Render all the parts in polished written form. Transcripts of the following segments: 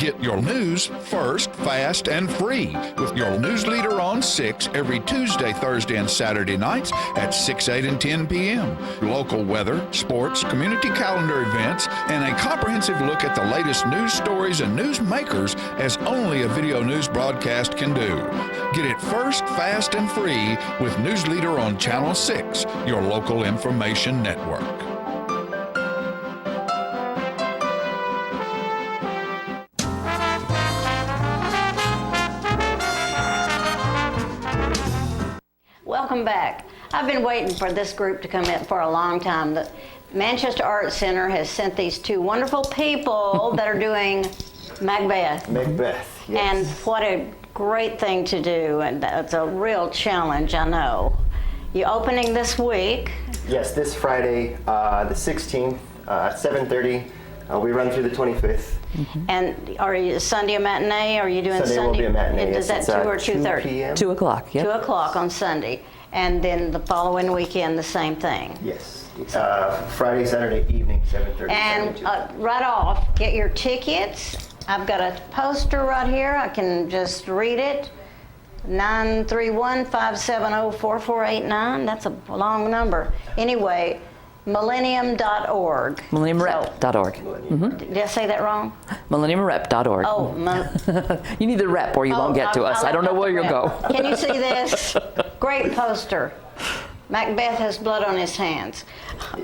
Get your news first, fast, and free with your news leader on 6 every Tuesday, Thursday, and Saturday nights at 6, 8, and 10 p.m. Local weather, sports, community calendar events, and a comprehensive look at the latest news stories and news makers as only a video news broadcast can do. Get it first, fast, and free with News Leader on Channel 6, your local information network. Welcome back. I've been waiting for this group to come in for a long time. The Manchester Arts Center has sent these two wonderful people that are doing Macbeth. Macbeth, yes. And what a great thing to do, and that's a real challenge, I know. You're opening this week. Yes, this Friday, the 16th, at 7:30. We run through the 25th. Mm-hmm. And are you Sunday a matinee? Or are you doing Sunday? Will be a matinee. Is that 2 or 2:30? 2 o'clock, yeah. 2 o'clock on Sunday. And then the following weekend, the same thing. Yes. Friday, Saturday evening, 7:30. And right off, get your tickets. I've got a poster right here. I can just read it. 931-570-4489. That's a long number. Anyway, millennium.org. Millenniumrep.org. Did I say that wrong? Millenniumrep.org. Oh, you need the rep or you won't get to us. I don't know where you'll go. Can you see this? Great poster. Macbeth has blood on his hands.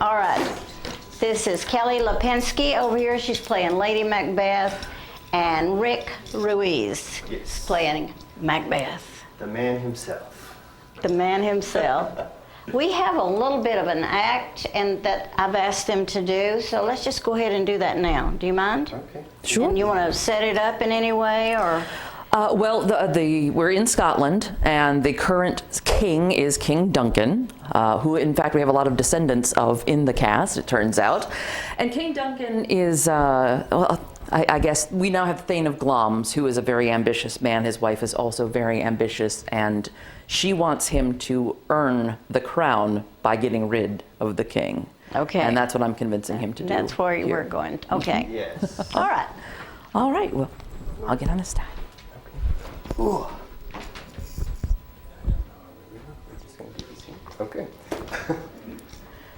All right. This is Kelly Lipinski over here. She's playing Lady Macbeth. And Rick Ruiz is playing Macbeth. The man himself. The man himself. We have a little bit of an act and that I've asked them to do, so let's just go ahead and do that now. Do you mind? Okay. Sure. And you want to set it up in any way, or? Well, we're in Scotland, and the current king is King Duncan, who, in fact, we have a lot of descendants of in the cast, it turns out. And King Duncan is, I guess we now have Thane of Glamis, who is a very ambitious man. His wife is also very ambitious, and she wants him to earn the crown by getting rid of the king. Okay. And that's what I'm convincing him to do. That's where we're going. Okay. Yes. All right. All right, well, I'll get on this side. Ooh. Okay.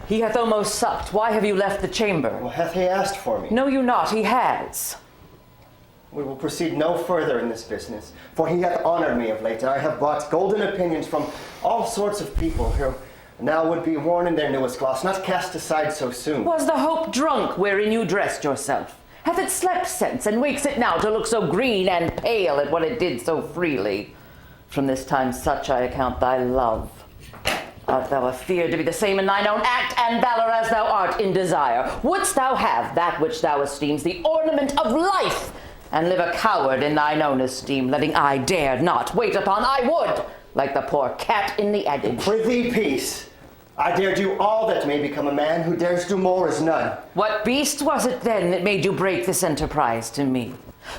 He hath almost supped. Why have you left the chamber? Well, hath he asked for me? Know you not, he has. We will proceed no further in this business, for he hath honored me of late. I have bought golden opinions from all sorts of people who now would be worn in their newest gloss, not cast aside so soon. Was the hope drunk wherein you dressed yourself? Hath it slept since, and wakes it now to look so green and pale at what it did so freely? From this time such I account thy love. Art thou afeard to be the same in thine own act and valor as thou art in desire? Wouldst thou have that which thou esteems the ornament of life, and live a coward in thine own esteem, letting I dared not wait upon I would, like the poor cat in the adage? Prithee, peace. I dare do all that may become a man, who dares do more is none. What beast was it then that made you break this enterprise to me?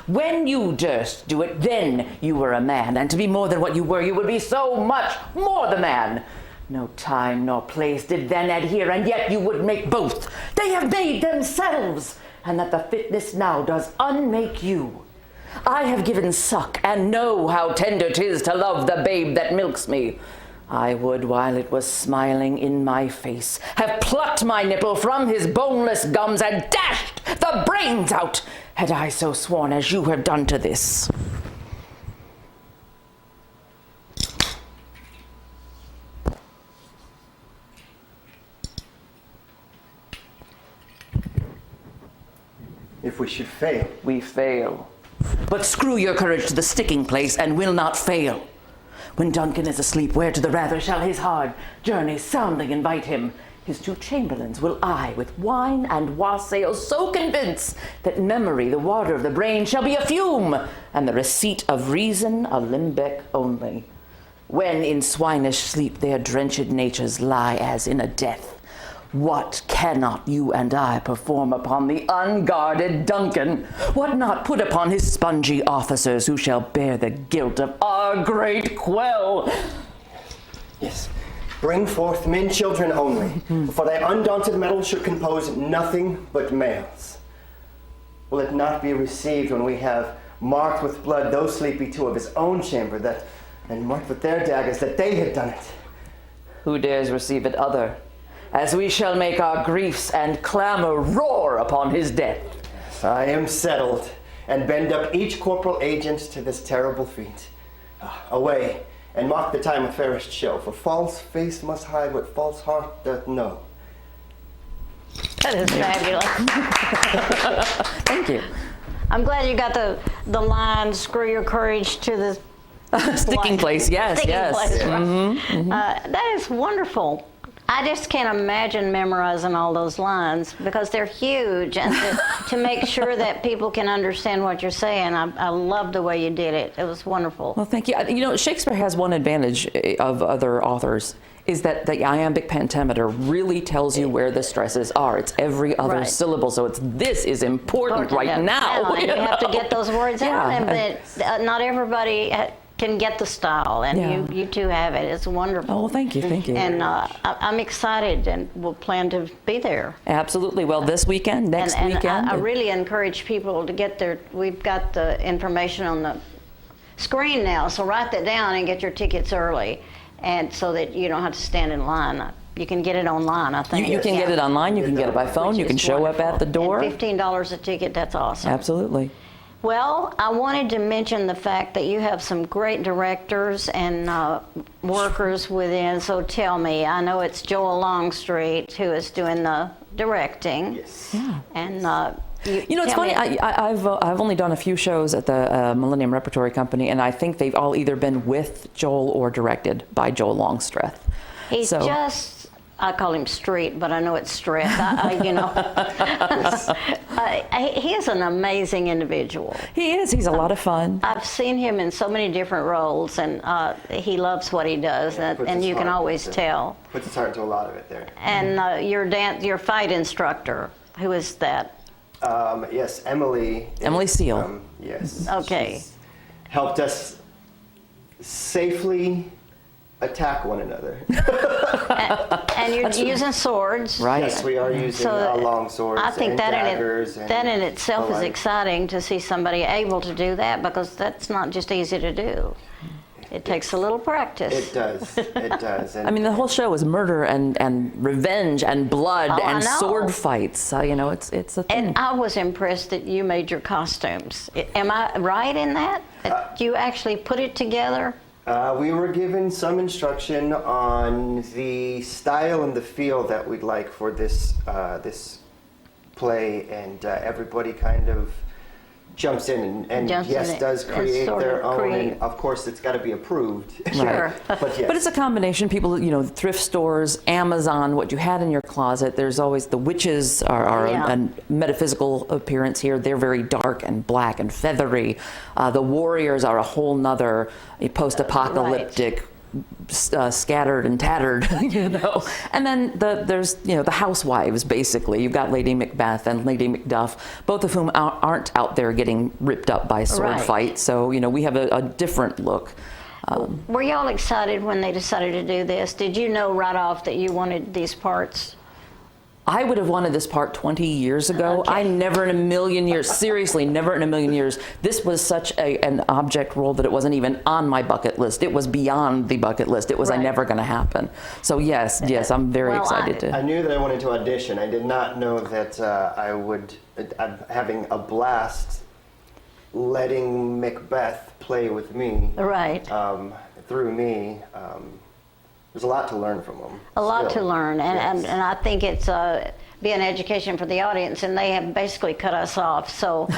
When you durst do it, then you were a man, and to be more than what you were, you would be so much more the man. No time nor place did then adhere, and yet you would make both. They have made themselves, and that the fitness now does unmake you. I have given suck, and know how tender 'tis to love the babe that milks me. I would, while it was smiling in my face, have plucked my nipple from his boneless gums and dashed the brains out, had I so sworn as you have done to this. If we should fail. We fail. But screw your courage to the sticking place and will not fail. When Duncan is asleep, where to the rather shall his hard journey soundly invite him? His two chamberlains will I with wine and wassail so convince that memory, the water of the brain, shall be a fume, and the receipt of reason a limbeck only. When in swinish sleep their drenched natures lie as in a death, what cannot you and I perform upon the unguarded Duncan? What not put upon his spongy officers, who shall bear the guilt of our great quell? Yes. Bring forth men children only, for thy undaunted mettle should compose nothing but males. will it not be received when we have marked with blood those sleepy two of his own chamber, that, and marked with their daggers that they had done it? Who dares receive it other, as we shall make our griefs and clamor roar upon his death. I am settled, and bend up each corporal agent to this terrible feat. Away, and mark the time of fairest show, for false face must hide what false heart doth know. That is fabulous. Thank you. I'm glad you got the line, screw your courage to the Sticking place, yes, sticking yes. place, right? That is wonderful. I just can't imagine memorizing all those lines because they're huge, and to make sure that people can understand what you're saying, I love the way you did it. It was wonderful. Well, thank you. You know, Shakespeare has one advantage of other authors, is that the iambic pentameter really tells you where the stresses are. It's every other Right. syllable, so this is important right now. And you have to get those words out, Yeah. but not everybody can get the style, and Yeah. you two have it. It's wonderful. Oh, well, thank you, thank you. And I'm excited, and we'll plan to be there. Absolutely. Well, this weekend, next and weekend. I really encourage people to get there. We've got the information on the screen now, so write that down and get your tickets early, and so that you don't have to stand in line. You can get it online, I think. You can get it online, you can get it by phone, you can show up at the door. And $15 a ticket, that's awesome. Absolutely. Well, I wanted to mention the fact that you have some great directors and workers within, so tell me, I know it's Joel Longstreet who is doing the directing. Yes. Yeah. And You know, it's tell funny. me- I've only done a few shows at the Millennium Repertory Company, and I think they've all either been with Joel or directed by Joel Longstreth. He's So- just, I call him Street, but I know it's Streth. You know, he is an amazing individual. He is. He's a lot of fun. I've seen him in so many different roles, and he loves what he does, Puts and his you can heart always into- tell. Puts his heart into a lot of it there. And your fight instructor, who is that? Yes, Emily. Emily Seal. Yes. Okay. She's helped us safely attack one another. And you're using swords. Right. Yes, we are using long swords I think and that daggers. that in itself the is like. exciting to see somebody able to do that, because that's not just easy to do. It takes a little practice. It does. It does. And I mean, the whole show is murder and revenge and blood Oh, I and know. sword fights. You know, it's a thing. And I was impressed that you made your costumes. Am I right in that? You actually put it together? we were given some instruction on the style and the feel that we'd like for this this play, and everybody kind of jumps in and Jumps in yes, it does and create sort their of own. create. And of course, it's got to be approved. Sure. But yes. But it's a combination. People, you know, thrift stores, Amazon, what you had in your closet. There's always the witches are Yeah. a metaphysical appearance here. They're very dark and black and feathery. The warriors are a whole nother post-apocalyptic, scattered and tattered, you know. And then there's, you know, the housewives, basically. You've got Lady Macbeth and Lady Macduff, both of whom aren't out there getting ripped up by sword Right. fights. So, you know, we have a different look. Were y'all excited when they decided to do this? Did you know right off that you wanted these parts? I would have wanted this part 20 years ago. Okay. I never in a million years, seriously, never in a million years. This was such an object role that it wasn't even on my bucket list. It was beyond the bucket list. It was Right. never going to happen. So yes, I'm very Well, excited I to. knew that I wanted to audition. I did not know that I would. I'm having a blast letting Macbeth play with me. Right. Through me. There's a lot to learn from them. A lot still. to learn, and I think it's be an education for the audience, and they have basically cut us off. So,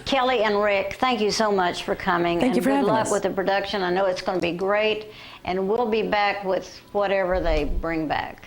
Kelly and Rick, thank you so much for coming. Thank you for good having luck us. with the production. I know it's going to be great, and we'll be back with whatever they bring back.